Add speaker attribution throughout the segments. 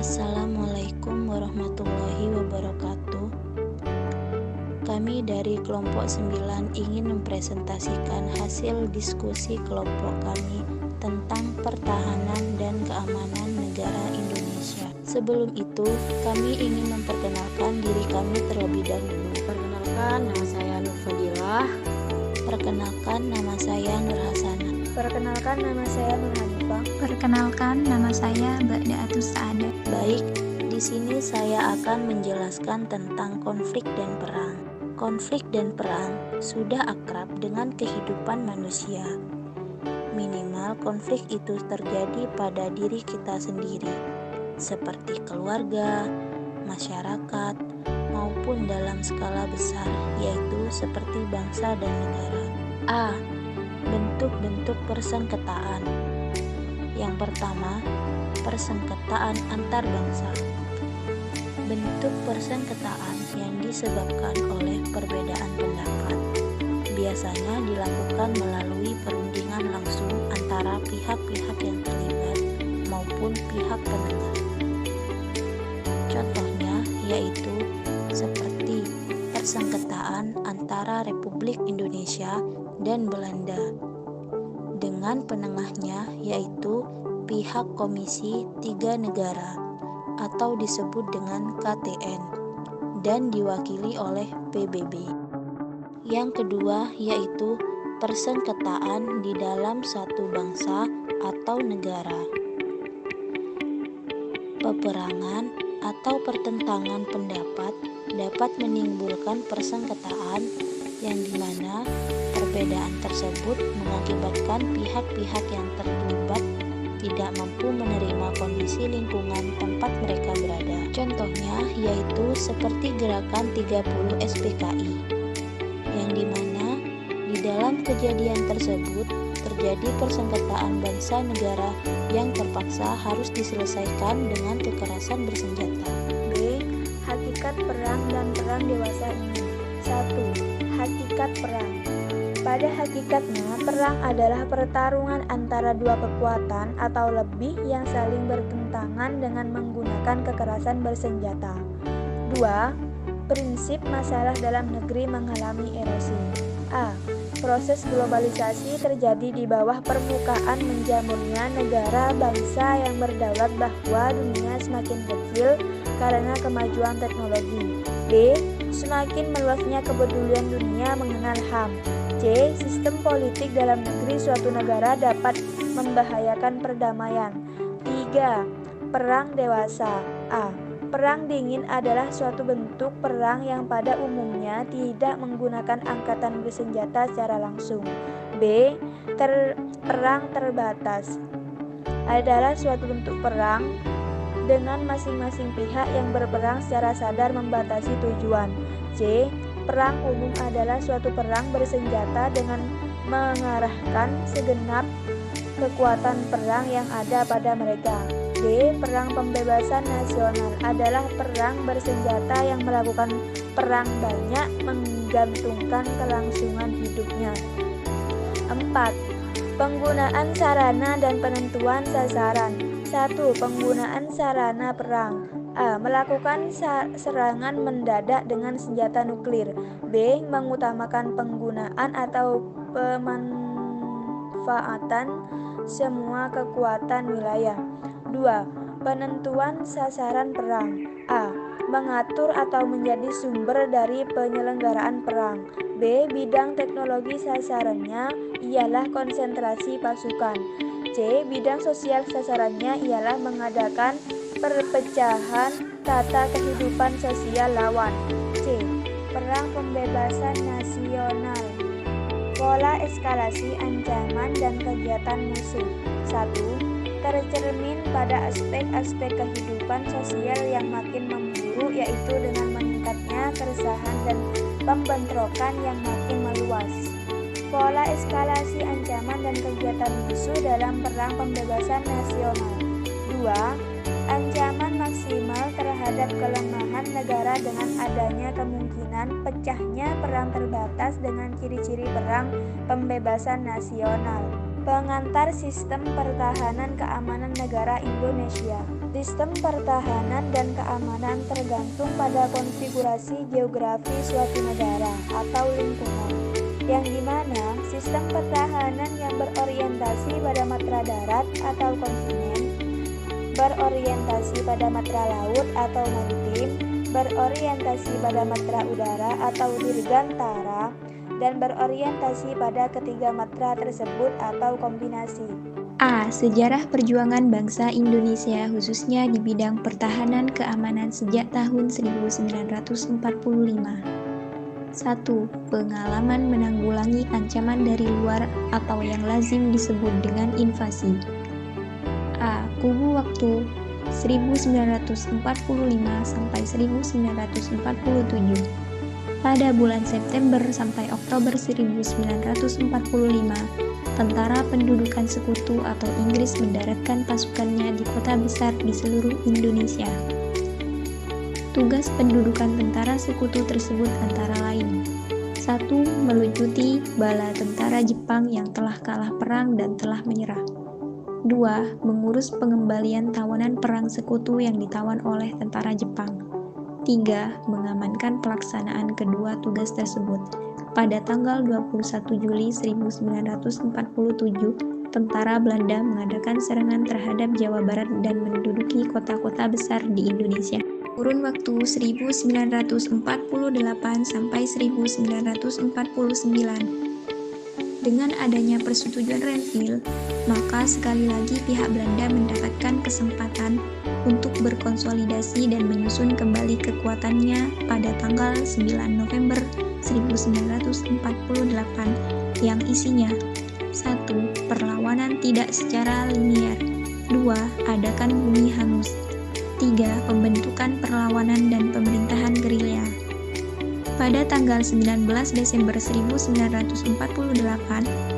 Speaker 1: Assalamualaikum warahmatullahi wabarakatuh. Kami dari kelompok 9 ingin mempresentasikan hasil diskusi kelompok kami tentang pertahanan dan keamanan negara Indonesia. Sebelum itu, kami ingin memperkenalkan diri kami terlebih dahulu.
Speaker 2: Perkenalkan, nama saya Nur Fadilah.
Speaker 1: Perkenalkan, nama saya Nur Hasanah.
Speaker 3: Perkenalkan, nama saya Nur Hanifah.
Speaker 4: Perkenalkan, nama saya Ba'da'atus Sa'adah.
Speaker 1: Baik, di sini saya akan menjelaskan tentang konflik dan perang. Konflik dan perang sudah akrab dengan kehidupan manusia. Minimal konflik itu terjadi pada diri kita sendiri, seperti keluarga, masyarakat, maupun dalam skala besar, yaitu seperti bangsa dan negara. A. Bentuk-bentuk persengketaan. Yang pertama, persengketaan antar bangsa. Bentuk persengketaan yang disebabkan oleh perbedaan pendapat biasanya dilakukan melalui perundingan langsung antara pihak-pihak yang terlibat maupun pihak penengah. Contohnya yaitu seperti persengketaan antara Republik Indonesia dan Belanda dengan penengahnya yaitu pihak Komisi Tiga Negara atau disebut dengan KTN dan diwakili oleh PBB. Yang kedua yaitu persengketaan di dalam satu bangsa atau negara. Peperangan atau pertentangan pendapat dapat menimbulkan persengketaan yang dimana perbedaan tersebut mengakibatkan pihak-pihak yang terlibat tidak mampu menerima kondisi lingkungan tempat mereka berada. Contohnya yaitu seperti gerakan 30 SPKI, yang dimana di dalam kejadian tersebut terjadi persengketaan bangsa negara yang terpaksa harus diselesaikan dengan kekerasan bersenjata.
Speaker 3: B. Hakikat perang dan perang dewasa ini. 1. Hakikat perang. Pada hakikatnya, perang adalah pertarungan antara dua kekuatan atau lebih yang saling bertentangan dengan menggunakan kekerasan bersenjata. 2. Prinsip masalah dalam negeri mengalami erosi. A. Proses globalisasi terjadi di bawah permukaan menjamurnya negara bangsa yang berdaulat bahwa dunia semakin kecil karena kemajuan teknologi. B. Semakin meluasnya kepedulian dunia mengenal HAM. C. Sistem politik dalam negeri suatu negara dapat membahayakan perdamaian. 3. Perang dewasa. A. Perang dingin adalah suatu bentuk perang yang pada umumnya tidak menggunakan angkatan bersenjata secara langsung. B. Perang terbatas adalah suatu bentuk perang dengan masing-masing pihak yang berperang secara sadar membatasi tujuan. C. Perang umum adalah suatu perang bersenjata dengan mengarahkan segenap kekuatan perang yang ada pada mereka. D. Perang pembebasan nasional adalah perang bersenjata yang melakukan perang banyak menggantungkan kelangsungan hidupnya. 4. Penggunaan sarana dan penentuan sasaran. 1. Penggunaan sarana perang. A. Melakukan serangan mendadak dengan senjata nuklir. B. Mengutamakan penggunaan atau pemanfaatan semua kekuatan wilayah. 2. Penentuan sasaran perang. A. Mengatur atau menjadi sumber dari penyelenggaraan perang. B. Bidang teknologi sasarannya ialah konsentrasi pasukan. C. Bidang sosial sasarannya ialah mengadakan perpecahan tata kehidupan sosial lawan. C. Perang pembebasan nasional. Pola eskalasi ancaman dan kegiatan musuh. 1. Tercermin pada aspek-aspek kehidupan sosial yang makin memburuk, yaitu dengan meningkatnya keresahan dan pembentrokan yang makin meluas. Pola eskalasi ancaman dan kegiatan musuh dalam perang pembebasan nasional. 2. Ancaman maksimal terhadap kelemahan negara dengan adanya kemungkinan pecahnya perang terbatas dengan ciri-ciri perang pembebasan nasional. Pengantar sistem pertahanan keamanan negara Indonesia. Sistem pertahanan dan keamanan tergantung pada konfigurasi geografi suatu negara atau lingkungan, yang dimana sistem pertahanan yang berorientasi pada matra darat atau kontinen, berorientasi pada matra laut atau maritim, berorientasi pada matra udara atau dirgantara, dan berorientasi pada ketiga matra tersebut atau kombinasi.
Speaker 4: A. Sejarah perjuangan bangsa Indonesia khususnya di bidang pertahanan keamanan sejak tahun 1945. 1. Pengalaman menanggulangi ancaman dari luar atau yang lazim disebut dengan invasi. A. Kubu waktu 1945 sampai 1947. Pada bulan September sampai Oktober 1945, Tentara Pendudukan Sekutu atau Inggris mendaratkan pasukannya di kota besar di seluruh Indonesia. Tugas pendudukan tentara sekutu tersebut antara lain: 1. Melucuti bala tentara Jepang yang telah kalah perang dan telah menyerah. 2. Mengurus pengembalian tawanan perang sekutu yang ditawan oleh tentara Jepang. 3. Mengamankan pelaksanaan kedua tugas tersebut. Pada tanggal 21 Juli 1947, tentara Belanda mengadakan serangan terhadap Jawa Barat dan menduduki kota-kota besar di Indonesia. Kurun waktu 1948 sampai 1949. Dengan adanya persetujuan Renville, maka sekali lagi pihak Belanda mendapatkan kesempatan untuk berkonsolidasi dan menyusun kembali kekuatannya pada tanggal 9 November 1948 yang isinya: 1. Perlawanan tidak secara linier. 2. Adakan bumi hangus. 3. Pembentukan perlawanan dan pemerintahan gerilya. Pada tanggal 19 Desember 1948,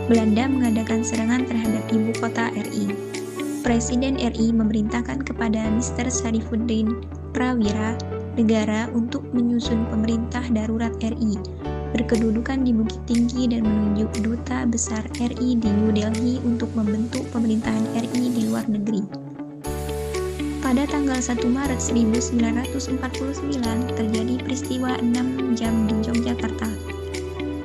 Speaker 4: Belanda mengadakan serangan terhadap ibu kota RI. Presiden RI memerintahkan kepada Mr. Sarifuddin Prawira negara untuk menyusun pemerintah darurat RI, berkedudukan di Bukit Tinggi dan menunjuk duta besar RI di New Delhi untuk membentuk pemerintahan RI di luar negeri. Pada tanggal 1 Maret 1949 terjadi peristiwa 6 jam di Yogyakarta.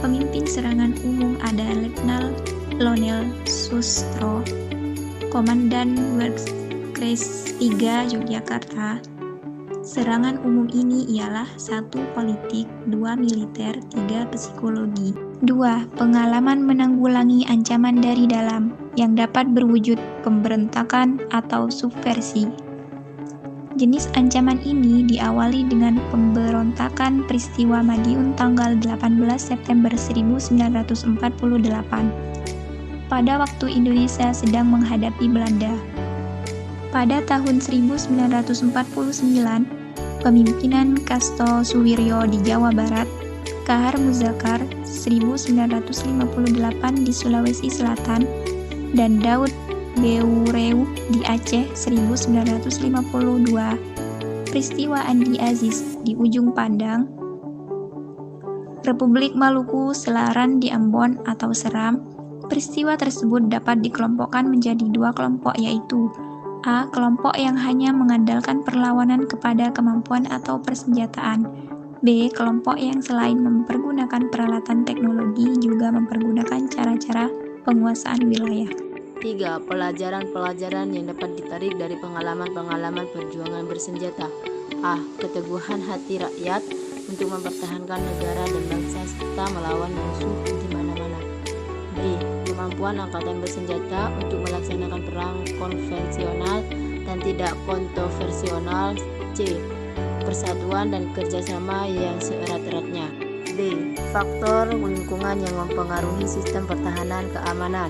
Speaker 4: Pemimpin serangan umum ada Letnan Lionel Sustro, Komandan Works Kres 3 Yogyakarta. Serangan umum ini ialah 1. Politik, 2. Militer, 3. Psikologi. 2. Pengalaman menanggulangi ancaman dari dalam yang dapat berwujud pemberontakan atau subversi. Jenis ancaman ini diawali dengan pemberontakan peristiwa Madiun tanggal 18 September 1948 pada waktu Indonesia sedang menghadapi Belanda. Pada tahun 1949, pemimpinan Kasto Suwiryo di Jawa Barat, Kahar Muzakar 1958 di Sulawesi Selatan, dan Daud Beureu di Aceh 1952, peristiwa Andi Aziz di Ujung Pandang, Republik Maluku Selaran di Ambon atau Seram. Peristiwa tersebut dapat dikelompokkan menjadi 2 kelompok, yaitu: A. Kelompok yang hanya mengandalkan perlawanan kepada kemampuan atau persenjataan. B. Kelompok yang selain mempergunakan peralatan teknologi juga mempergunakan cara-cara penguasaan wilayah.
Speaker 2: 3. Pelajaran-pelajaran yang dapat ditarik dari pengalaman-pengalaman perjuangan bersenjata. A. Keteguhan hati rakyat untuk mempertahankan negara dan bangsa serta melawan musuh di mana-mana. B. Kemampuan angkatan bersenjata untuk melaksanakan perang konvensional dan tidak kontroversial. C. Persatuan dan kerjasama yang seerat-eratnya. D. Faktor lingkungan yang mempengaruhi sistem pertahanan keamanan.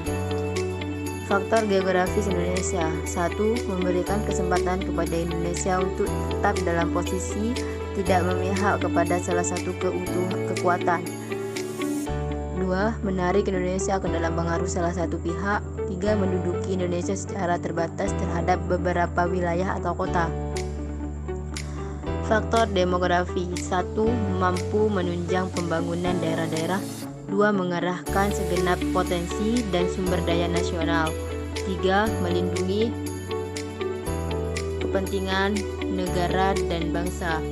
Speaker 2: Faktor geografis Indonesia. 1. Memberikan kesempatan kepada Indonesia untuk tetap dalam posisi tidak memihak kepada salah satu kekuatan. 2. Menarik Indonesia ke dalam pengaruh salah satu pihak. 3. Menduduki Indonesia secara terbatas terhadap beberapa wilayah atau kota. Faktor demografi. 1. Mampu menunjang pembangunan daerah-daerah. 2. Mengerahkan segenap potensi dan sumber daya nasional. 3. Melindungi kepentingan negara dan bangsa.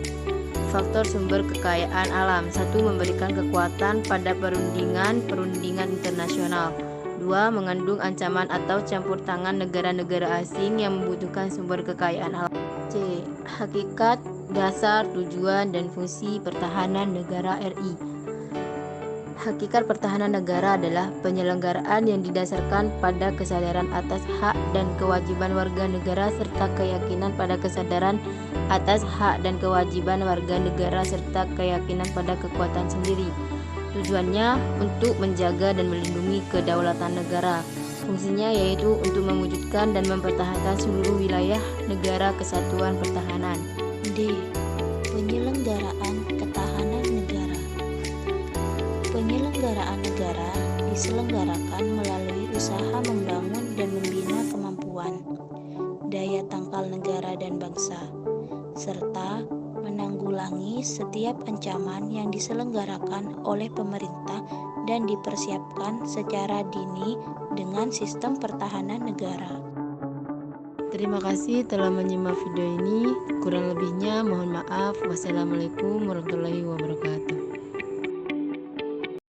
Speaker 2: Faktor sumber kekayaan alam. 1. Memberikan kekuatan pada perundingan internasional. 2. Mengandung ancaman atau campur tangan negara-negara asing yang membutuhkan sumber kekayaan alam. C. Hakikat, dasar, tujuan, dan fungsi pertahanan negara RI. Hakikat pertahanan negara adalah penyelenggaraan yang didasarkan pada kesadaran atas hak dan kewajiban warga negara serta keyakinan pada kesadaran atas hak dan kewajiban warga negara serta keyakinan pada kekuatan sendiri. Tujuannya untuk menjaga dan melindungi kedaulatan negara. Fungsinya yaitu untuk mewujudkan dan mempertahankan seluruh wilayah negara kesatuan pertahanan.
Speaker 1: D. Penyelenggaraan ketahanan negara. Penyelenggaraan negara diselenggarakan melalui usaha membangun dan membina kemampuan, daya tangkal negara dan bangsa, serta menanggulangi setiap ancaman yang diselenggarakan oleh pemerintah dan dipersiapkan secara dini dengan sistem pertahanan negara.
Speaker 2: Terima kasih telah menyimak video ini. Kurang lebihnya mohon maaf. Wassalamualaikum warahmatullahi wabarakatuh.